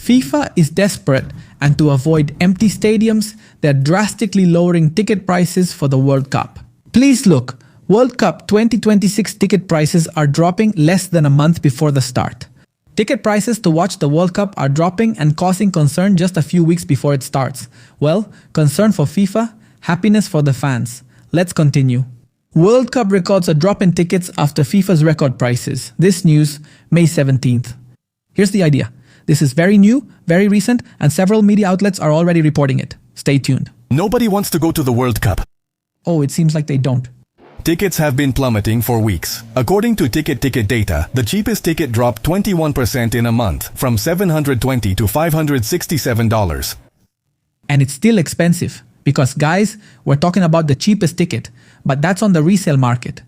FIFA is desperate, and to avoid empty stadiums, they're drastically lowering ticket prices for the World Cup. Please look, World Cup 2026 ticket prices are dropping less than a month before the start. Ticket prices to watch the World Cup are dropping and causing concern just a few weeks before it starts. Well, concern for FIFA, happiness for the fans. Let's continue. World Cup records a drop in tickets after FIFA's record prices. This news, May 17th. Here's the idea. This is very new, very recent, and several media outlets are already reporting it. Stay tuned. Nobody wants to go to the World Cup. Oh, it seems like they don't. Tickets have been plummeting for weeks. According to ticket data, the cheapest ticket dropped 21% in a month, from $720 to $567. And it's still expensive, because guys, we're talking about the cheapest ticket, but that's on the resale market.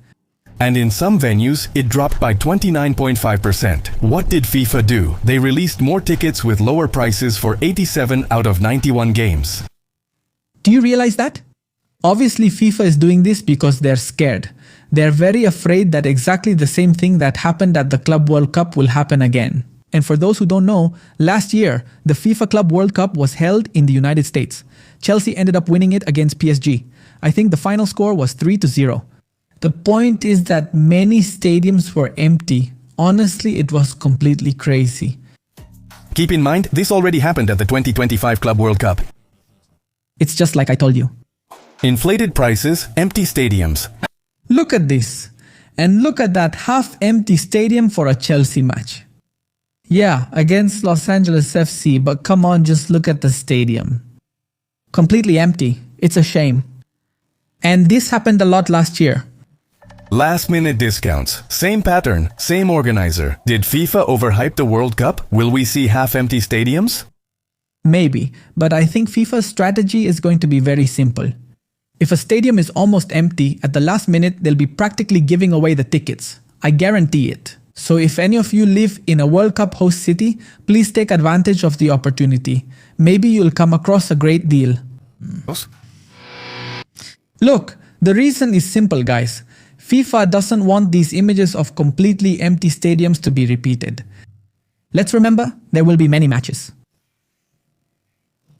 And in some venues, it dropped by 29.5%. What did FIFA do? They released more tickets with lower prices for 87 out of 91 games. Do you realize that? Obviously, FIFA is doing this because they're scared. They're very afraid that exactly the same thing that happened at the Club World Cup will happen again. And for those who don't know, last year, the FIFA Club World Cup was held in the United States. Chelsea ended up winning it against PSG. I think the final score was 3-0. The point is that many stadiums were empty. Honestly, it was completely crazy. Keep in mind, this already happened at the 2025 Club World Cup. It's just like I told you. Inflated prices, empty stadiums. Look at this. And look at that half-empty stadium for a Chelsea match. Yeah, against Los Angeles FC, but come on, just look at the stadium. Completely empty. It's a shame. And this happened a lot last year. Last-minute discounts. Same pattern, same organizer. Did FIFA overhype the World Cup? Will we see half-empty stadiums? Maybe, but I think FIFA's strategy is going to be very simple. If a stadium is almost empty, at the last minute they'll be practically giving away the tickets. I guarantee it. So if any of you live in a World Cup host city, please take advantage of the opportunity. Maybe you'll come across a great deal. Look, the reason is simple, guys. FIFA doesn't want these images of completely empty stadiums to be repeated. Let's remember, there will be many matches.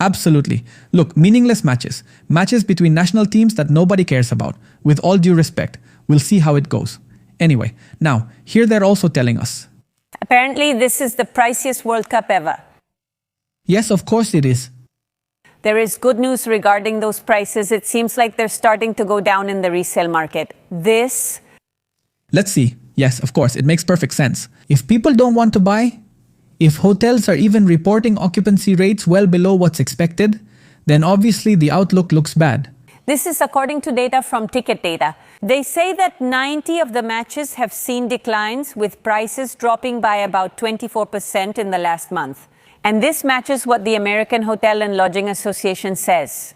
Absolutely. Look, meaningless matches. Matches between national teams that nobody cares about. With all due respect, we'll see how it goes. Anyway, now, here they're also telling us. Apparently, this is the priciest World Cup ever. Yes, of course it is. There is good news regarding those prices. It seems like they're starting to go down in the resale market. Let's see. Yes, of course, it makes perfect sense. If people don't want to buy, if hotels are even reporting occupancy rates well below what's expected, then obviously the outlook looks bad. This is according to data from ticket data. They say that 90 of the matches have seen declines, with prices dropping by about 24% in the last month. And this matches what the American Hotel and Lodging Association says.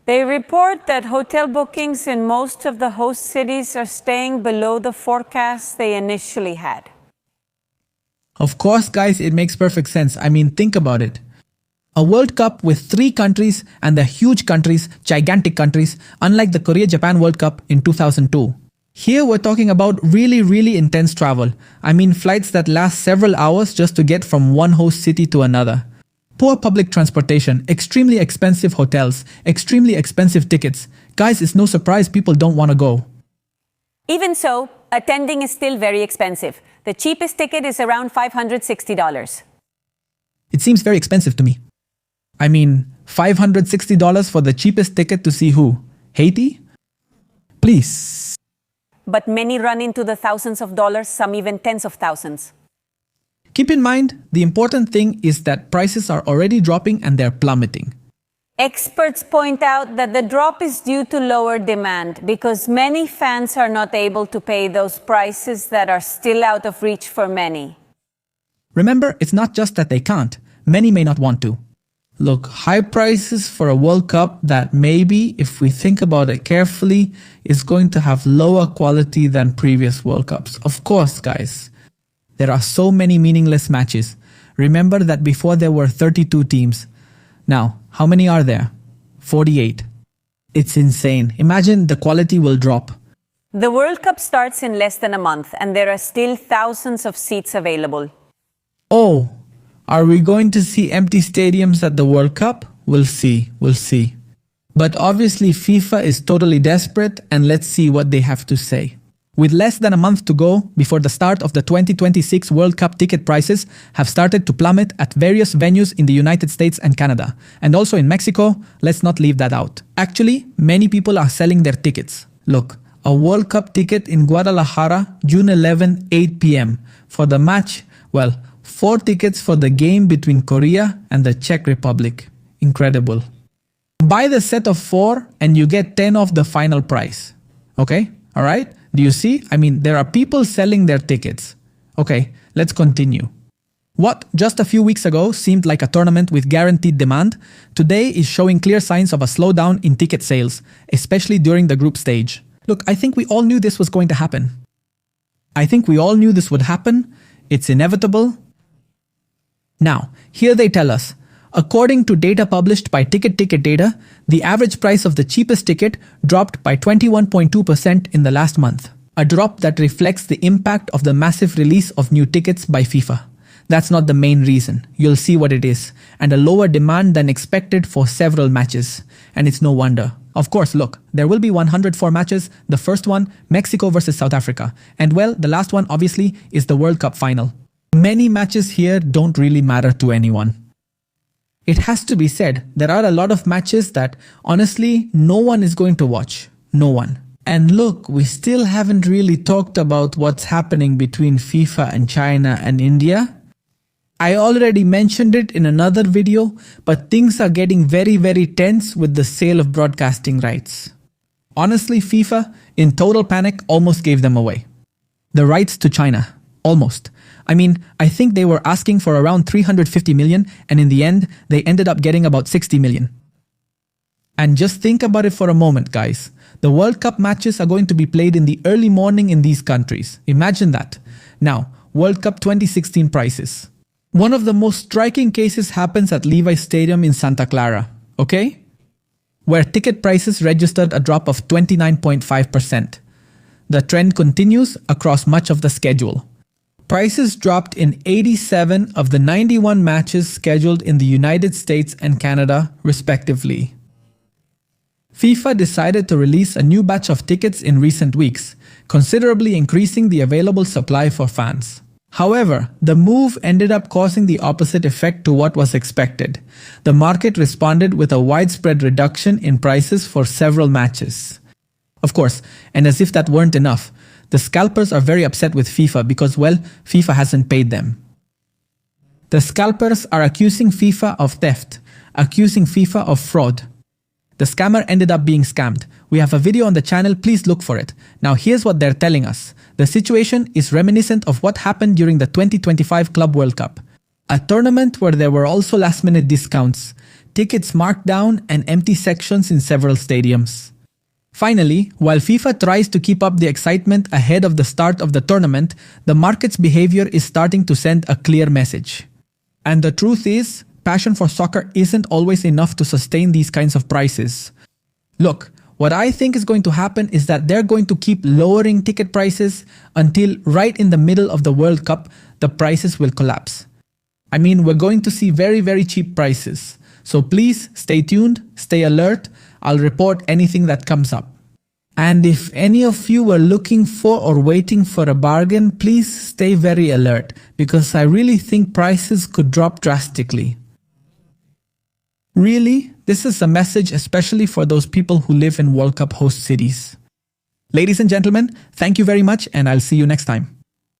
They report that hotel bookings in most of the host cities are staying below the forecasts they initially had. Of course, guys, it makes perfect sense. I mean, think about it. A World Cup with 3 countries, and they're huge countries, gigantic countries, unlike the Korea-Japan World Cup in 2002. Here we're talking about really intense travel. I mean, flights that last several hours just to get from one host city to another. Poor public transportation, extremely expensive hotels, extremely expensive tickets. Guys, it's no surprise people don't want to go. Even so, attending is still very expensive. The cheapest ticket is around $560. It seems very expensive to me. I mean, $560 for the cheapest ticket to see who? Haiti? Please. But many run into the thousands of dollars, some even tens of thousands. Keep in mind, the important thing is that prices are already dropping and they're plummeting. Experts point out that the drop is due to lower demand because many fans are not able to pay those prices that are still out of reach for many. Remember, it's not just that they can't. Many may not want to. Look, high prices for a World Cup that maybe, if we think about it carefully, is going to have lower quality than previous World Cups. Of course, guys. There are so many meaningless matches. Remember that before there were 32 teams. Now, how many are there? 48. It's insane. Imagine the quality will drop. The World Cup starts in less than a month and there are still thousands of seats available. Oh, Are we going to see empty stadiums at the World Cup? We'll see. But obviously FIFA is totally desperate, and let's see what they have to say. With less than a month to go before the start of the 2026 World Cup, ticket prices have started to plummet at various venues in the United States and Canada. And also in Mexico, let's not leave that out. Actually, many people are selling their tickets. Look, a World Cup ticket in Guadalajara, June 11, 8 p.m. For the match, well, 4 tickets for the game between Korea and the Czech Republic. Incredible. Buy the set of 4 and you get 10 off the final price. Okay? Alright? Do you see? I mean, there are people selling their tickets. Okay, let's continue. What just a few weeks ago seemed like a tournament with guaranteed demand, today is showing clear signs of a slowdown in ticket sales, especially during the group stage. Look, I think we all knew this was going to happen. It's inevitable. Now, here they tell us, according to data published by Ticket Data, the average price of the cheapest ticket dropped by 21.2% in the last month. A drop that reflects the impact of the massive release of new tickets by FIFA. That's not the main reason. You'll see what it is. And a lower demand than expected for several matches. And it's no wonder. Of course, look, there will be 104 matches. The first one, Mexico versus South Africa. And well, the last one obviously is the World Cup final. Many matches here don't really matter to anyone. It has to be said, there are a lot of matches that, honestly, no one is going to watch. No one. And look, we still haven't really talked about what's happening between FIFA and China and India. I already mentioned it in another video, but things are getting very tense with the sale of broadcasting rights. Honestly, FIFA, in total panic, almost gave them away. The rights to China. Almost. I mean, I think they were asking for around 350 million, and in the end, they ended up getting about 60 million. And just think about it for a moment, guys. The World Cup matches are going to be played in the early morning in these countries. Imagine that. Now, World Cup 2016 prices. One of the most striking cases happens at Levi's Stadium in Santa Clara, okay? Where ticket prices registered a drop of 29.5%. The trend continues across much of the schedule. Prices dropped in 87 of the 91 matches scheduled in the United States and Canada, respectively. FIFA decided to release a new batch of tickets in recent weeks, considerably increasing the available supply for fans. However, the move ended up causing the opposite effect to what was expected. The market responded with a widespread reduction in prices for several matches. Of course, and as if that weren't enough, the scalpers are very upset with FIFA because, well, FIFA hasn't paid them. The scalpers are accusing FIFA of theft, accusing FIFA of fraud. The scammer ended up being scammed. We have a video on the channel, please look for it. Now here's what they're telling us. The situation is reminiscent of what happened during the 2025 Club World Cup. A tournament where there were also last-minute discounts, tickets marked down, and empty sections in several stadiums. Finally, while FIFA tries to keep up the excitement ahead of the start of the tournament, the market's behavior is starting to send a clear message. And the truth is, passion for soccer isn't always enough to sustain these kinds of prices. Look, what I think is going to happen is that they're going to keep lowering ticket prices until right in the middle of the World Cup, the prices will collapse. I mean, we're going to see very cheap prices. So please stay tuned, stay alert. I'll report anything that comes up. And if any of you were looking for or waiting for a bargain, please stay very alert because I really think prices could drop drastically. Really, this is a message especially for those people who live in World Cup host cities. Ladies and gentlemen, thank you very much and I'll see you next time.